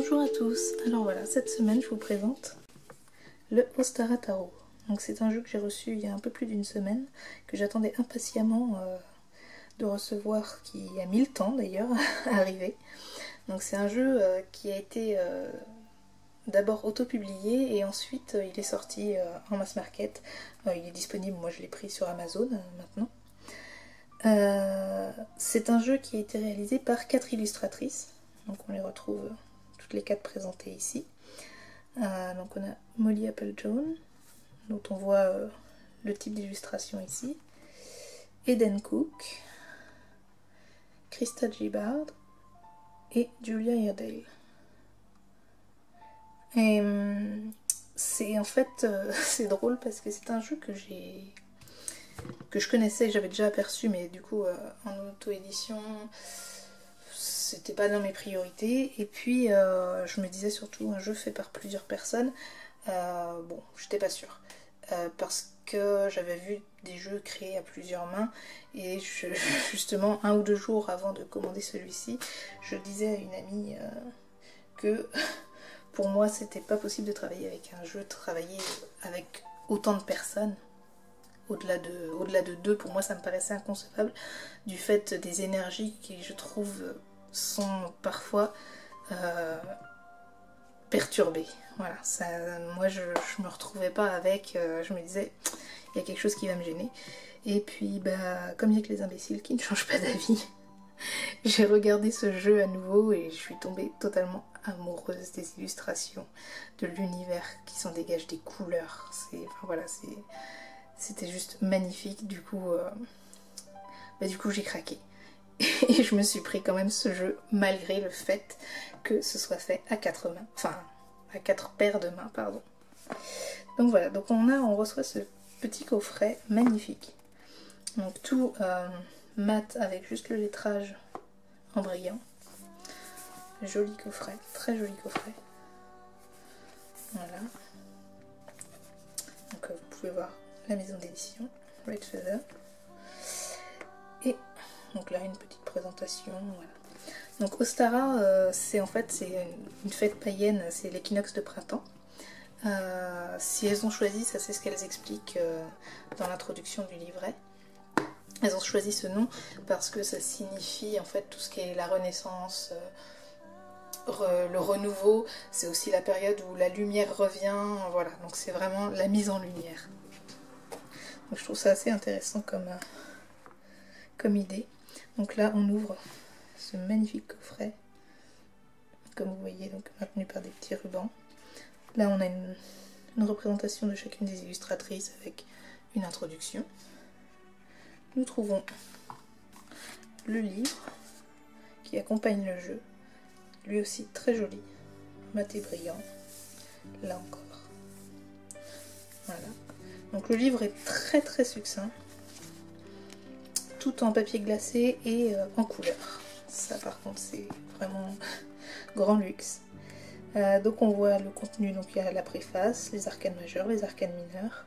Bonjour à tous, alors voilà, cette semaine je vous présente le Ostara Tarot. Donc c'est un jeu que j'ai reçu il y a un peu plus d'une semaine, que j'attendais impatiemment de recevoir, qui a mis le temps d'ailleurs à arriver. Donc c'est un jeu qui a été d'abord auto-publié et ensuite il est sorti en mass market. Il est disponible, moi je l'ai pris sur Amazon maintenant. C'est un jeu qui a été réalisé par 4 illustratrices, donc on les retrouve toutes les 4 présentées ici. Donc on a Molly Applejohn, dont on voit le type d'illustration ici, Eden Cook, Krista Gibbard et Julia Iredale. Et c'est en fait c'est drôle parce que c'est un jeu que je connaissais, que j'avais déjà aperçu, mais du coup en auto-édition c'était pas dans mes priorités. Et puis je me disais surtout un jeu fait par plusieurs personnes, bon j'étais pas sûre parce que j'avais vu des jeux créés à plusieurs mains et justement 1 ou 2 jours avant de commander celui-ci, je disais à une amie que pour moi c'était pas possible de travailler avec un jeu, travailler avec autant de personnes. Au-delà de 2, pour moi ça me paraissait inconcevable, du fait des énergies qui je trouve sont parfois perturbées. Voilà, ça, moi je me retrouvais pas avec, je me disais il y a quelque chose qui va me gêner. Et puis bah comme il y a que les imbéciles qui ne changent pas d'avis, j'ai regardé ce jeu à nouveau et je suis tombée totalement amoureuse des illustrations, de l'univers qui s'en dégage, des couleurs. Enfin voilà, c'était juste magnifique. Du coup j'ai craqué. Et je me suis pris quand même ce jeu malgré le fait que ce soit fait à 4 mains. Enfin, à 4 paires de mains, pardon. Donc voilà, donc on reçoit ce petit coffret magnifique. Donc tout mat avec juste le lettrage en brillant. Joli coffret, très joli coffret. Voilà. Donc vous pouvez voir la maison d'édition, Red Feather. Et donc là une petite présentation, voilà. Donc Ostara, c'est en fait une fête païenne, c'est l'équinoxe de printemps. Si elles ont choisi, ça c'est ce qu'elles expliquent dans l'introduction du livret. Elles ont choisi ce nom parce que ça signifie en fait tout ce qui est la renaissance, le renouveau. C'est aussi la période où la lumière revient, voilà. Donc c'est vraiment la mise en lumière. Donc je trouve ça assez intéressant comme idée. Donc là on ouvre ce magnifique coffret, comme vous voyez, donc maintenu par des petits rubans. Là on a une représentation de chacune des illustratrices avec une introduction. Nous trouvons le livre qui accompagne le jeu, lui aussi très joli, mat et brillant, là encore. Voilà. Donc le livre est très très succinct, tout en papier glacé et en couleur. Ça par contre c'est vraiment grand luxe. Donc on voit le contenu, donc il y a la préface, les arcanes majeurs, les arcanes mineurs,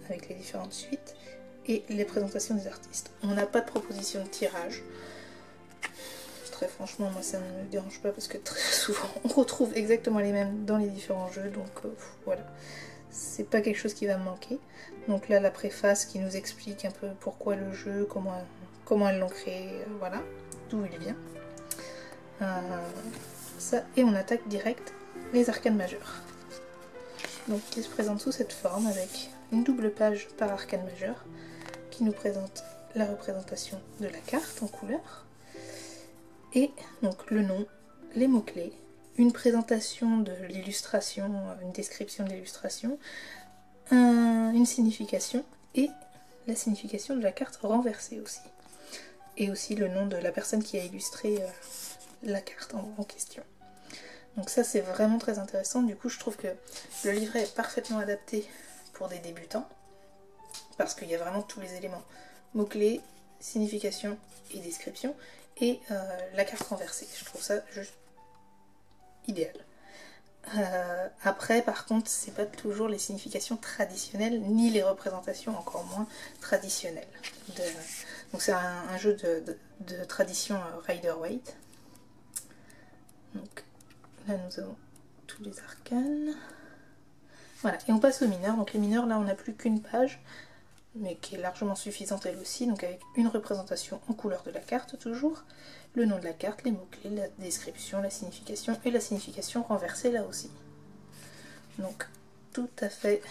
avec les différentes suites, et les présentations des artistes. On n'a pas de proposition de tirage. Très franchement, moi ça ne me dérange pas parce que très souvent on retrouve exactement les mêmes dans les différents jeux, donc voilà. C'est pas quelque chose qui va me manquer. Donc là la préface qui nous explique un peu pourquoi le jeu, comment elles l'ont créé, voilà, d'où il vient. Ça, et on attaque direct les arcanes majeures. Donc qui se présente sous cette forme avec une double page par arcane majeur qui nous présente la représentation de la carte en couleur. Et donc le nom, les mots-clés, une présentation de l'illustration, une description de l'illustration, une signification et la signification de la carte renversée aussi. Et aussi le nom de la personne qui a illustré la carte en question. Donc ça c'est vraiment très intéressant. Du coup je trouve que le livret est parfaitement adapté pour des débutants parce qu'il y a vraiment tous les éléments. Mots-clés, signification et description. Et la carte renversée, je trouve ça juste idéal. Après par contre c'est pas toujours les significations traditionnelles ni les représentations encore moins traditionnelles. Donc c'est un jeu de tradition Rider-Waite. Donc là nous avons tous les arcanes. Voilà, et on passe aux mineurs. Donc les mineurs, là on n'a plus qu'une page, mais qui est largement suffisante elle aussi, donc avec une représentation en couleur de la carte toujours, le nom de la carte, les mots-clés, la description, la signification, et la signification renversée là aussi. Donc tout à fait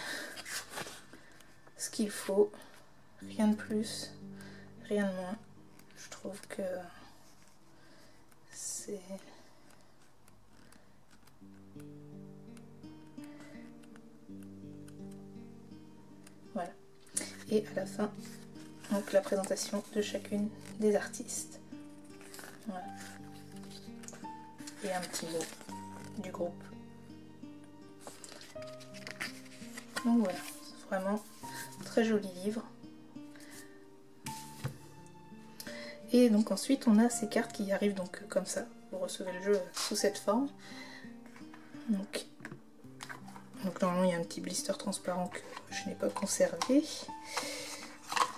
ce qu'il faut, rien de plus, rien de moins. Je trouve que c'est... Voilà. Et à la fin, donc la présentation de chacune des artistes. Voilà. Et un petit mot du groupe. Donc voilà, c'est vraiment un très joli livre. Et donc ensuite on a ces cartes qui arrivent donc comme ça. Vous recevez le jeu sous cette forme. Donc normalement il y a un petit blister transparent que je n'ai pas conservé.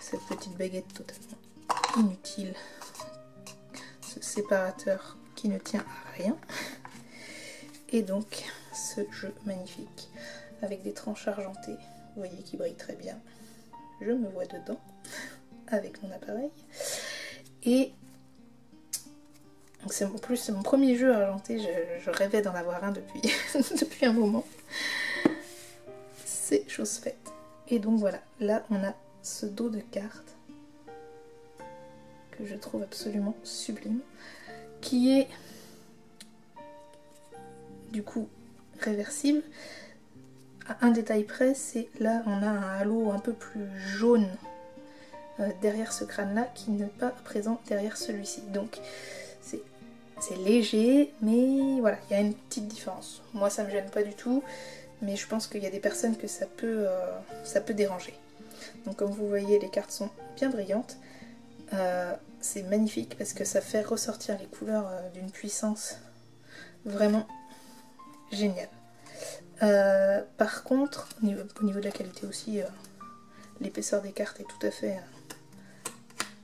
Cette petite baguette totalement inutile. Ce séparateur qui ne tient à rien. Et donc ce jeu magnifique avec des tranches argentées. Vous voyez qui brille très bien. Je me vois dedans avec mon appareil. Et en plus c'est mon premier jeu argenté, je rêvais d'en avoir un depuis, depuis un moment. C'est chose faite. Et donc voilà, là on a ce dos de cartes que je trouve absolument sublime, qui est du coup réversible. À un détail près, c'est là on a un halo un peu plus jaune derrière ce crâne là qui n'est pas présent derrière celui-ci. Donc c'est léger, mais voilà, il y a une petite différence. Moi ça me gêne pas du tout, mais je pense qu'il y a des personnes que ça peut déranger. Donc comme vous voyez, les cartes sont bien brillantes. C'est magnifique parce que ça fait ressortir les couleurs d'une puissance vraiment géniale. Par contre, au niveau de la qualité aussi, l'épaisseur des cartes est tout à fait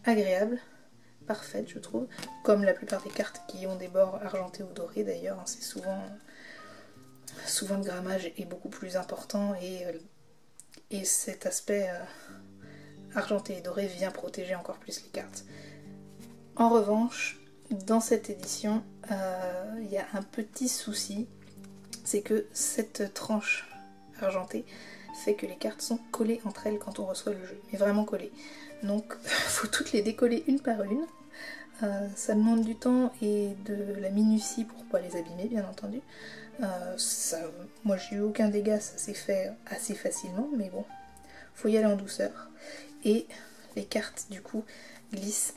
agréable, parfaite je trouve, comme la plupart des cartes qui ont des bords argentés ou dorés d'ailleurs, hein, c'est souvent le grammage est beaucoup plus important et cet aspect argenté et doré vient protéger encore plus les cartes. En revanche, dans cette édition, il y a un petit souci, c'est que cette tranche argentée fait que les cartes sont collées entre elles quand on reçoit le jeu, mais vraiment collées. Donc il faut toutes les décoller une par une. Ça demande du temps et de la minutie pour pas les abîmer bien entendu. Moi j'ai eu aucun dégât, ça s'est fait assez facilement, mais bon, faut y aller en douceur. Et les cartes du coup glissent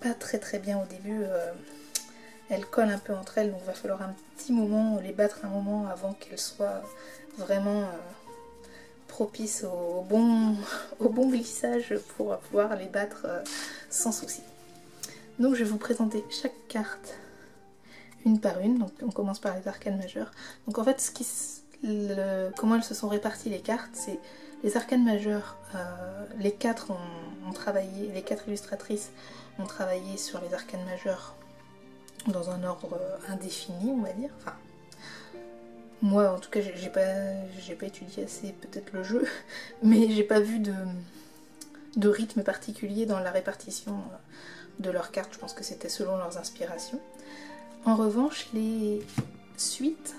pas très bien au début, elles collent un peu entre elles, donc il va falloir un petit moment, les battre un moment avant qu'elles soient vraiment propice au bon glissage pour pouvoir les battre sans souci. Donc je vais vous présenter chaque carte une par une. Donc on commence par les arcanes majeures. Donc en fait comment elles se sont réparties les cartes, c'est les arcanes majeures, les quatre ont travaillé, les quatre illustratrices ont travaillé sur les arcanes majeures dans un ordre indéfini on va dire. Enfin, moi en tout cas j'ai pas étudié assez peut-être le jeu, mais j'ai pas vu de rythme particulier dans la répartition de leurs cartes, je pense que c'était selon leurs inspirations. En revanche les suites,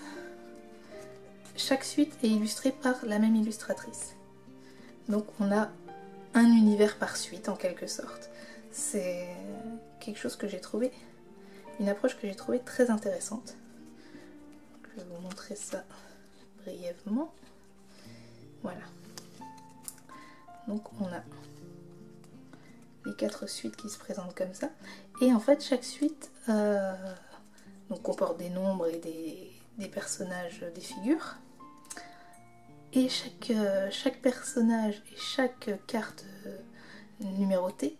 chaque suite est illustrée par la même illustratrice. Donc on a un univers par suite en quelque sorte. C'est quelque chose que j'ai trouvé, une approche que j'ai trouvée très intéressante. Je vais vous montrer ça brièvement. Voilà. Donc on a les quatre suites qui se présentent comme ça. Et en fait chaque suite donc comporte des nombres et des personnages, des figures. Et chaque personnage et chaque carte numérotée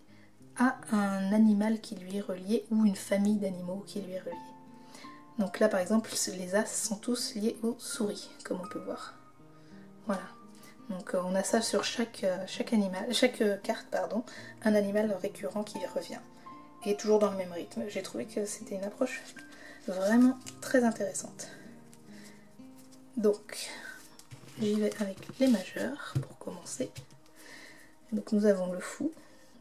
a un animal qui lui est relié ou une famille d'animaux qui lui est reliée. Donc là par exemple les as sont tous liés aux souris comme on peut voir. Voilà. Donc on a ça sur chaque carte, pardon, un animal récurrent qui revient. Et toujours dans le même rythme. J'ai trouvé que c'était une approche vraiment très intéressante. Donc, j'y vais avec les majeurs pour commencer. Donc nous avons le fou.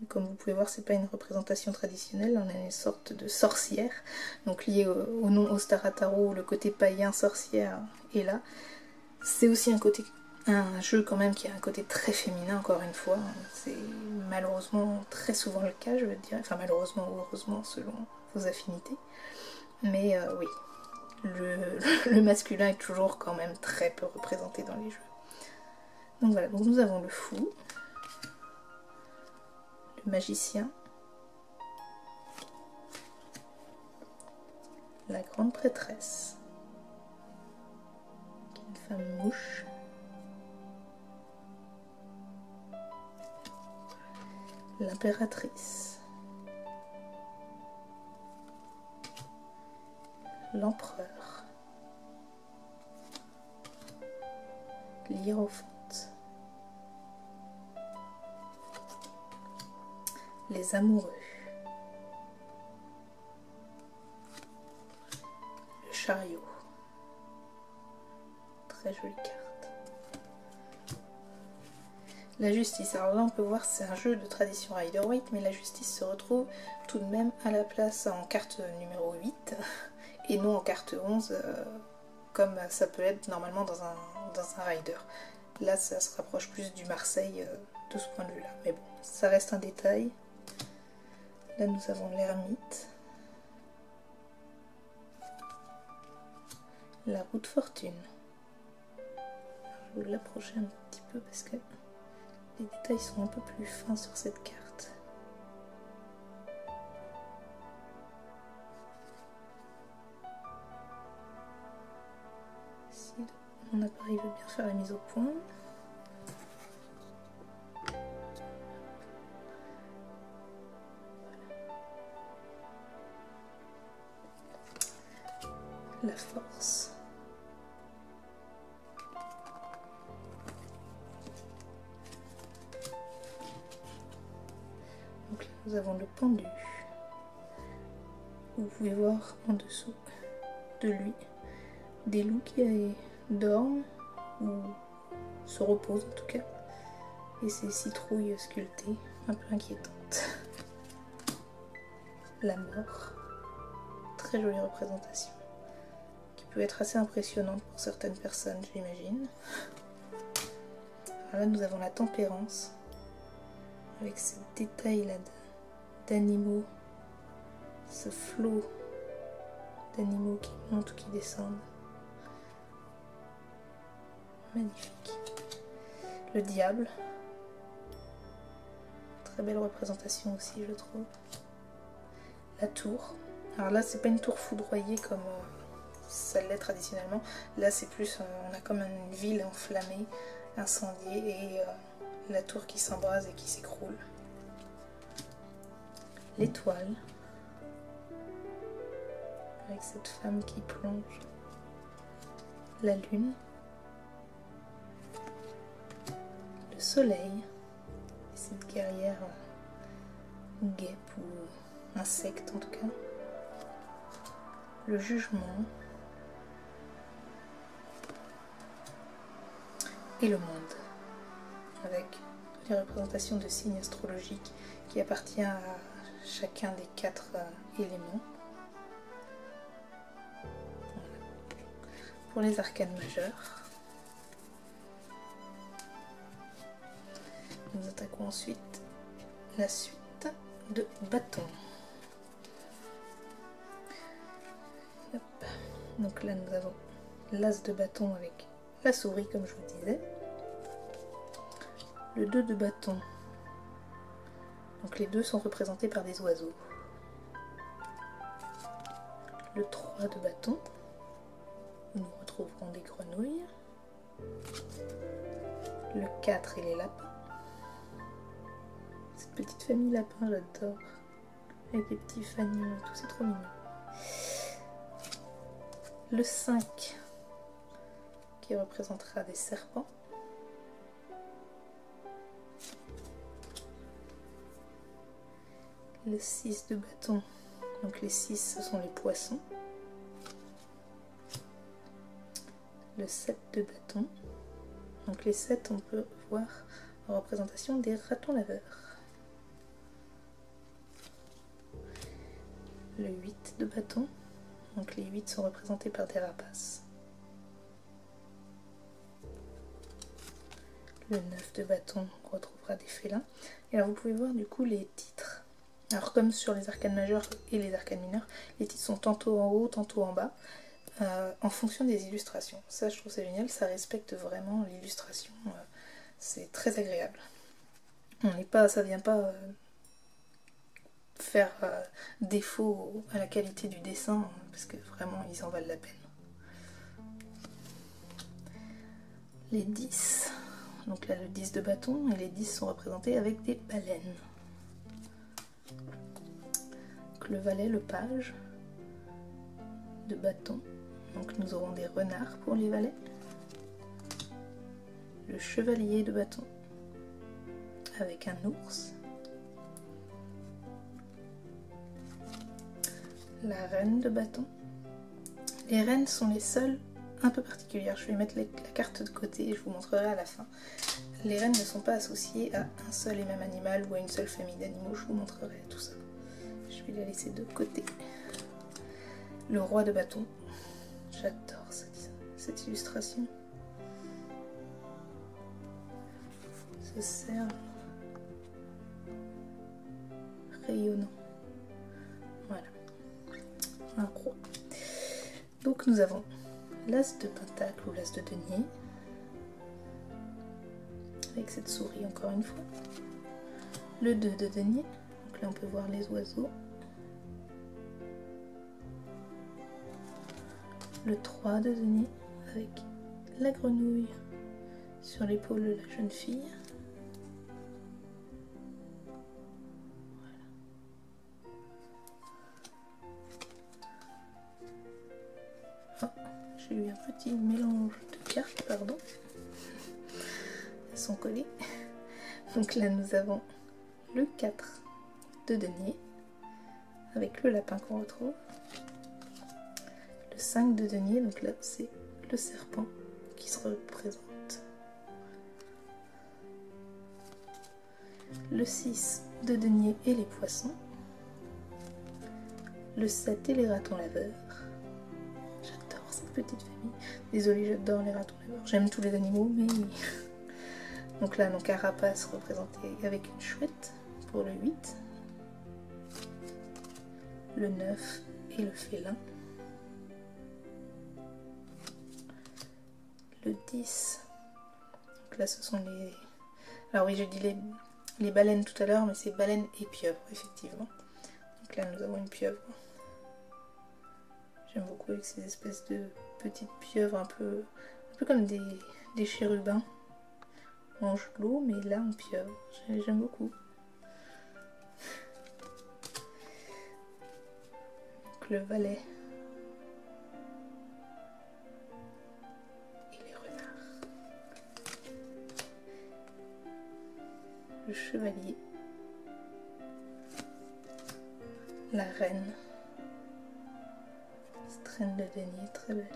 Comme vous pouvez voir, c'est pas une représentation traditionnelle, on a une sorte de sorcière. Donc lié au nom Ostara Tarot, le côté païen sorcière est là. C'est aussi un jeu quand même qui a un côté très féminin, encore une fois. C'est malheureusement très souvent le cas, je veux dire. Enfin malheureusement ou heureusement selon vos affinités. Mais oui, le masculin est toujours quand même très peu représenté dans les jeux. Donc voilà, donc nous avons le fou, le magicien, la grande prêtresse, qui est une femme mouche, l'impératrice, l'empereur, l'hiérophante, les amoureux, le chariot, très jolie carte. La justice, alors là on peut voir c'est un jeu de tradition Rider-Waite, mais la justice se retrouve tout de même à la place en carte numéro 8 et non en carte 11 comme ça peut être normalement dans un Rider. Là ça se rapproche plus du Marseille de ce point de vue là, mais bon, ça reste un détail. Là nous avons l'ermite, la roue de fortune. Je vais l'approcher un petit peu parce que les détails sont un peu plus fins sur cette carte. Si mon appareil veut bien faire la mise au point. La force. Donc là, nous avons le pendu. Vous pouvez voir en dessous de lui des loups qui dorment ou se reposent en tout cas. Et ces citrouilles sculptées, un peu inquiétantes. La mort. Très jolie représentation. Qui peut être assez impressionnante pour certaines personnes, j'imagine. Là, nous avons la tempérance. Avec ce détail là d'animaux, ce flot d'animaux qui montent ou qui descendent. Magnifique. Le diable. Très belle représentation aussi, je trouve. La tour. Alors là, c'est pas une tour foudroyée comme ça l'est traditionnellement. Là, c'est plus, on a comme une ville enflammée, incendiée et la tour qui s'embrase et qui s'écroule. L'étoile, avec cette femme qui plonge. La lune. Le soleil. Et cette guerrière guêpe ou insecte en tout cas. Le jugement. Et le monde. Avec les représentations de signes astrologiques qui appartiennent à chacun des 4 éléments. Voilà. Pour les arcanes majeures. Nous attaquons ensuite la suite de bâtons. Hop. Donc là nous avons l'as de bâton avec la souris comme je vous disais. Le 2 de bâton. Donc les deux sont représentés par des oiseaux. Le 3 de bâton. Où nous retrouverons des grenouilles. Le 4 et les lapins. Cette petite famille lapin, j'adore. Avec des petits fanions et tout, c'est trop mignon. Le 5 qui représentera des serpents. Le 6 de bâton, donc les 6 ce sont les poissons. le 7 de bâton. Donc les 7, on peut voir en représentation des ratons laveurs. Le 8 de bâton. Donc les 8 sont représentés par des rapaces. Le 9 de bâton, on retrouvera des félins. Et alors vous pouvez voir du coup les titres. Alors comme sur les arcanes majeures et les arcanes mineures, les titres sont tantôt en haut, tantôt en bas, en fonction des illustrations. Ça je trouve c'est génial, ça respecte vraiment l'illustration, c'est très agréable. On n'est pas, ça vient pas faire défaut à la qualité du dessin, parce que vraiment ils en valent la peine. Les 10. Donc là le 10 de bâton, et les 10 sont représentés avec des baleines. Donc le valet, le page de bâton. Donc nous aurons des renards pour les valets. Le chevalier de bâton avec un ours. La reine de bâton. Les reines sont les seules un peu particulières. Je vais mettre la carte de côté et je vous montrerai à la fin. Les reines ne sont pas associées à un seul et même animal ou à une seule famille d'animaux. Je vous montrerai tout ça. Je vais la laisser de côté. Le roi de bâton. J'adore cette illustration. Ce cerf rayonnant. Voilà. Un roi. Donc nous avons l'as de pentacle ou l'as de denier. Avec cette souris encore une fois. Le 2 de denier. Donc là on peut voir les oiseaux. Le 3 de denier avec la grenouille sur l'épaule de la jeune fille. Voilà. Oh, j'ai eu un petit mélange de cartes, pardon. Elles sont collées. Donc là nous avons le 4 de denier avec le lapin qu'on retrouve. Le 5 de denier, donc là c'est le serpent qui se représente. Le 6 de denier et les poissons. Le 7 et les ratons laveurs. J'adore cette petite famille. Désolée, j'adore les ratons laveurs. J'aime tous les animaux, mais... Donc là, donc un rapace représenté avec une chouette pour le 8. Le 9 et le félin. Le 10. Donc là, ce sont les... Alors oui, j'ai dit les baleines tout à l'heure, mais c'est baleines et pieuvres, effectivement. Donc là, nous avons une pieuvre. J'aime beaucoup avec ces espèces de petites pieuvres un peu comme des chérubins. Mange de l'eau, mais là en pieuvre. J'aime beaucoup. Donc le valet. Et les renards. Le chevalier. La reine. Cette reine de denier, très belle.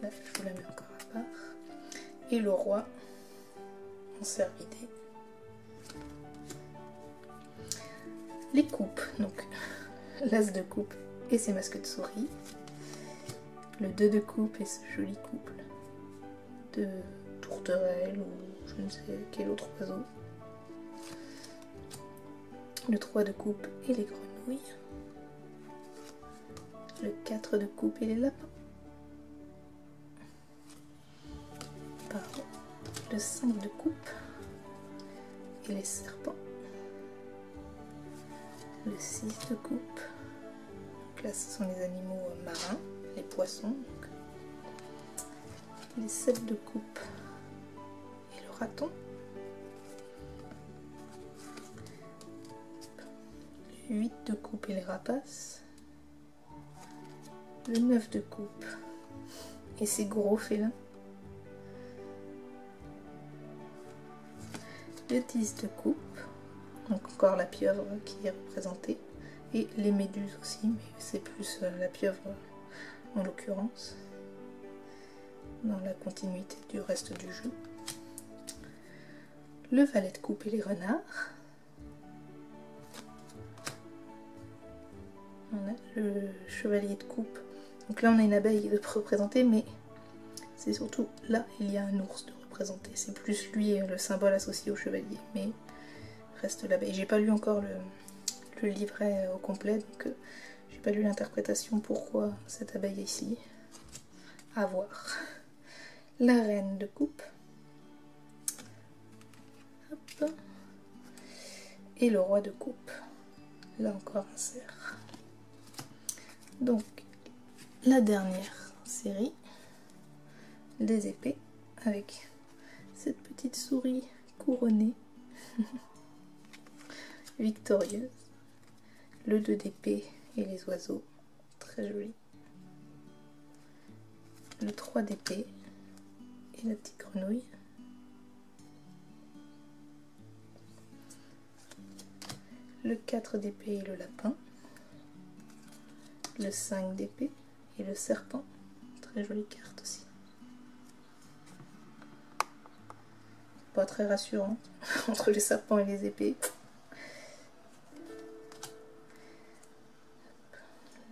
Là, je vous la mets encore à part. Et le roi en cervidé. Les coupes, donc l'as de coupe et ses masques de souris. Le 2 de coupe et ce joli couple de tourterelles ou je ne sais quel autre oiseau. Le 3 de coupe et les grenouilles. Le 4 de coupe et les lapins. Pardon. Le 5 de coupe et les serpents. Le 6 de coupe. Donc là ce sont les animaux marins, les poissons. Donc. Les 7 de coupe et le raton. Le 8 de coupe et les rapaces. Le 9 de coupe et ses gros félins. Le 10 de coupe, donc encore la pieuvre qui est représentée, et les méduses aussi, mais c'est plus la pieuvre en l'occurrence. dans la continuité du reste du jeu. Le valet de coupe et les renards. On a le chevalier de coupe. Donc là on a une abeille de représenter, mais c'est surtout là il y a un ours de représenter. C'est plus lui le symbole associé au chevalier, mais reste l'abeille. J'ai pas lu encore le livret au complet, donc j'ai pas lu l'interprétation pourquoi cette abeille est ici. À voir. La reine de coupe. Hop. Et le roi de coupe. Là encore un cerf. Donc la dernière série des épées avec cette petite souris couronnée victorieuse, le 2 d'épée et les oiseaux, très joli, le 3 d'épée et la petite grenouille, le 4 d'épée et le lapin, le 5 d'épée et le serpent, très jolie carte aussi. Pas très rassurante entre les serpents et les épées.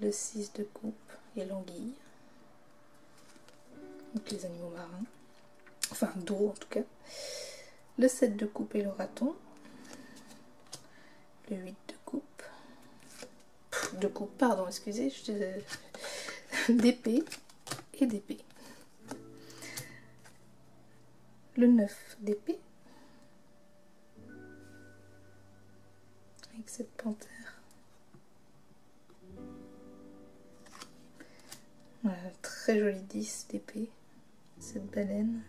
Le 6 de coupe et l'anguille, donc les animaux marins, enfin d'eau en tout cas. Le 7 de coupe et le raton. Le 8 de coupe, pardon, excusez, d'épée et d'épée. Le 9 d'épée, avec cette panthère. Voilà, très joli 10 d'épée, cette baleine.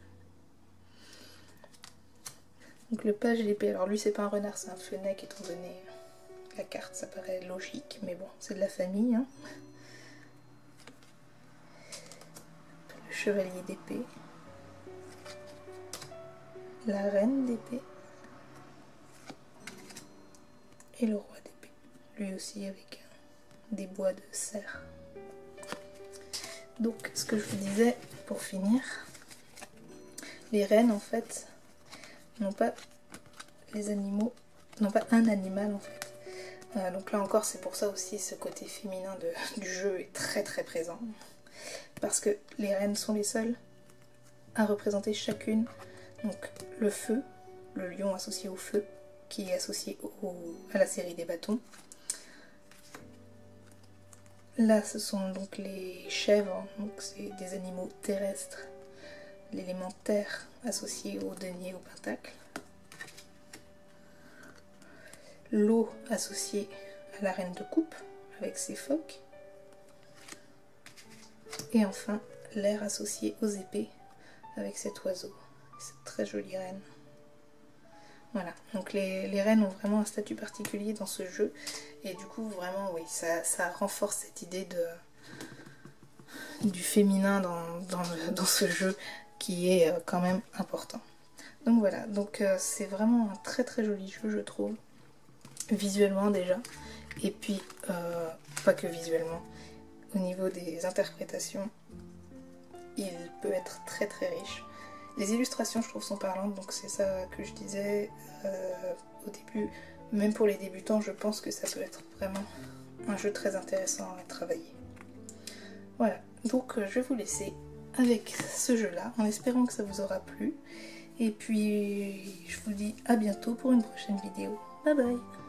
Donc le page d'épée, alors lui c'est pas un renard, c'est un fenec étant donné la carte, ça paraît logique, mais bon, c'est de la famille. Hein. Le chevalier d'épée. La reine d'épée. Et le roi d'épée. Lui aussi avec des bois de cerf. Donc, ce que je vous disais, pour finir, les reines, en fait, n'ont pas les animaux, n'ont pas un animal, en fait. Donc là encore, c'est pour ça aussi, ce côté féminin du jeu est très très présent. Parce que les reines sont les seules à représenter chacune, donc le feu, le lion associé au feu, qui est associé à la série des bâtons. Là, ce sont donc les chèvres, donc c'est des animaux terrestres, l'élément terre associé au denier, au pentacle. L'eau associée à la reine de coupe, avec ses phoques. Et enfin, l'air associé aux épées, avec cet oiseau, cette très jolie reine. Voilà, donc les reines ont vraiment un statut particulier dans ce jeu, et du coup vraiment oui, ça renforce cette idée du féminin dans ce jeu qui est quand même important. Donc voilà, donc c'est vraiment un très très joli jeu je trouve, visuellement déjà, et puis pas que visuellement, au niveau des interprétations, il peut être très très riche. Les illustrations, je trouve, sont parlantes, donc c'est ça que je disais au début. Même pour les débutants, je pense que ça peut être vraiment un jeu très intéressant à travailler. Voilà, donc je vais vous laisser avec ce jeu-là, en espérant que ça vous aura plu. Et puis, je vous dis à bientôt pour une prochaine vidéo. Bye bye!